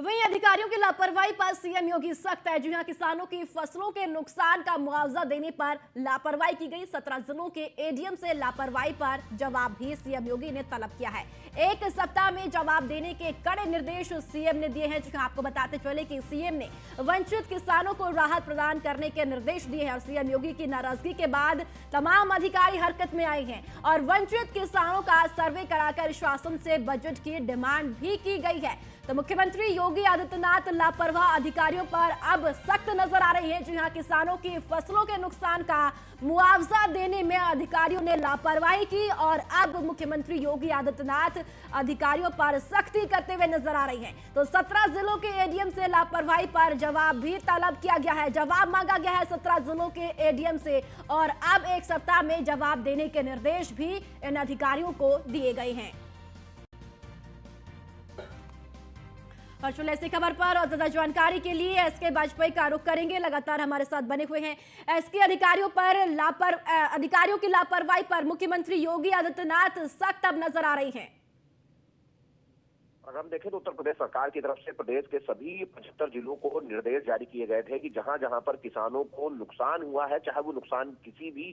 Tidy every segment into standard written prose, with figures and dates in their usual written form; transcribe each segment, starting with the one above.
वहीं अधिकारियों की लापरवाही पर सीएम योगी सख्त है। जी हां, किसानों की फसलों के नुकसान का मुआवजा देने पर लापरवाही की गई। 17 जिलों के एडीएम से लापरवाही पर जवाब भी सीएम योगी ने तलब किया है। एक सप्ताह में जवाब देने के कड़े निर्देश सीएम ने दिए हैं। जी हां, आपको बताते चले कि सीएम ने वंचित किसानों को राहत प्रदान करने के निर्देश दिए हैं और सीएम योगी की नाराजगी के बाद तमाम अधिकारी हरकत में आए हैं और वंचित किसानों का सर्वे कराकर शासन से बजट की डिमांड भी की गई है। तो मुख्यमंत्री योगी आदित्यनाथ लापरवाह अधिकारियों पर अब सख्त नजर आ रही है। जी हां, किसानों की फसलों के नुकसान का मुआवजा देने में अधिकारियों ने लापरवाही की और अब मुख्यमंत्री योगी आदित्यनाथ अधिकारियों पर सख्ती करते हुए नजर आ रही हैं। तो 17 जिलों के एडीएम से लापरवाही पर जवाब भी तलब किया गया है। जवाब मांगा गया है 17 जिलों के एडीएम से और अब एक सप्ताह में जवाब देने के निर्देश भी इन अधिकारियों को दिए गए हैं। और ऐसी खबर पर और ज्यादा जानकारी के लिए एसके वाजपेयी का रुख करेंगे, लगातार हमारे साथ बने हुए हैं। एसके, अधिकारियों की लापरवाही पर मुख्यमंत्री योगी आदित्यनाथ सख्त अब नजर आ रही हैं। अगर हम देखें तो उत्तर प्रदेश सरकार की तरफ से प्रदेश के सभी 75 जिलों को निर्देश जारी किए गए थे कि जहां जहां पर किसानों को नुकसान हुआ है, चाहे वो नुकसान किसी भी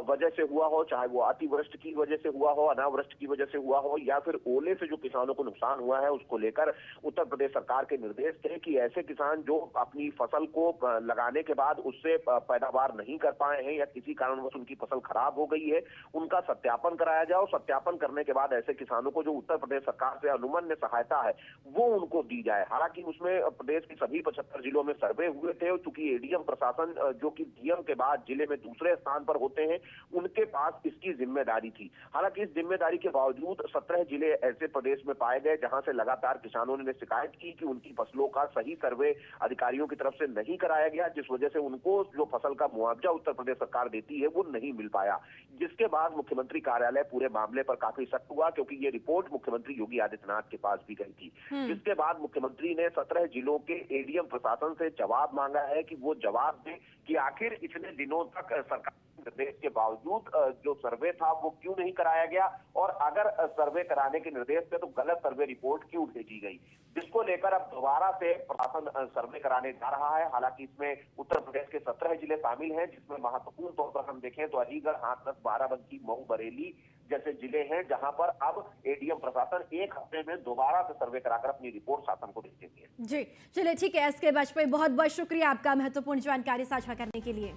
वजह से हुआ हो, चाहे वो अतिवृष्टि की वजह से हुआ हो, अनावृष्टि की वजह से हुआ हो या फिर ओले से जो किसानों को नुकसान हुआ है, उसको लेकर उत्तर प्रदेश सरकार के निर्देश थे कि ऐसे किसान जो अपनी फसल को लगाने के बाद उससे पैदावार नहीं कर पाए हैं या किसी कारणवश उनकी फसल खराब हो गई है, उनका सत्यापन कराया जाए और सत्यापन करने के बाद ऐसे किसानों को जो उत्तर प्रदेश सरकार से अनुमन्य सहायता है वो उनको दी जाए। हालांकि उसमें प्रदेश के सभी 75 जिलों में सर्वे हुए थे, चूंकि एडीएम प्रशासन जो कि डीएम के बाद जिले में दूसरे स्थान पर होते हैं, उनके पास इसकी जिम्मेदारी थी। हालांकि इस जिम्मेदारी के बावजूद 17 जिले ऐसे प्रदेश में पाए गए जहां से लगातार किसानों ने शिकायत की कि उनकी फसलों का सही सर्वे अधिकारियों की तरफ से नहीं कराया गया, जिस वजह से उनको जो फसल का मुआवजा उत्तर प्रदेश सरकार देती है वो नहीं मिल पाया। जिसके बाद मुख्यमंत्री कार्यालय पूरे मामले पर काफी सख्त हुआ, क्योंकि ये रिपोर्ट मुख्यमंत्री योगी आदित्यनाथ के पास भी गई थी। जिसके बाद मुख्यमंत्री ने 17 जिलों के एडीएम प्रशासन से जवाब मांगा है कि वो जवाब दें कि आखिर इतने दिनों तक सरकार निर्देश के बावजूद जो सर्वे था वो क्यों नहीं कराया गया और अगर सर्वे कराने के निर्देश थे तो गलत सर्वे रिपोर्ट क्यों भेजी गई, जिसको लेकर अब दोबारा से प्रशासन सर्वे कराने जा रहा है। हालांकि इसमें उत्तर प्रदेश के 17 जिले शामिल हैं, जिसमें महत्वपूर्ण तौर पर हम देखें तो अलीगढ़, हाथरस, बाराबंकी, मऊ, बरेली जैसे जिले हैं जहां पर अब एडीएम प्रशासन एक हफ्ते में दोबारा से सर्वे कराकर अपनी रिपोर्ट शासन को भेज देती है। जी चलिए, ठीक है एसके वाजपेयी, बहुत बहुत शुक्रिया आपका महत्वपूर्ण जानकारी साझा करने के लिए।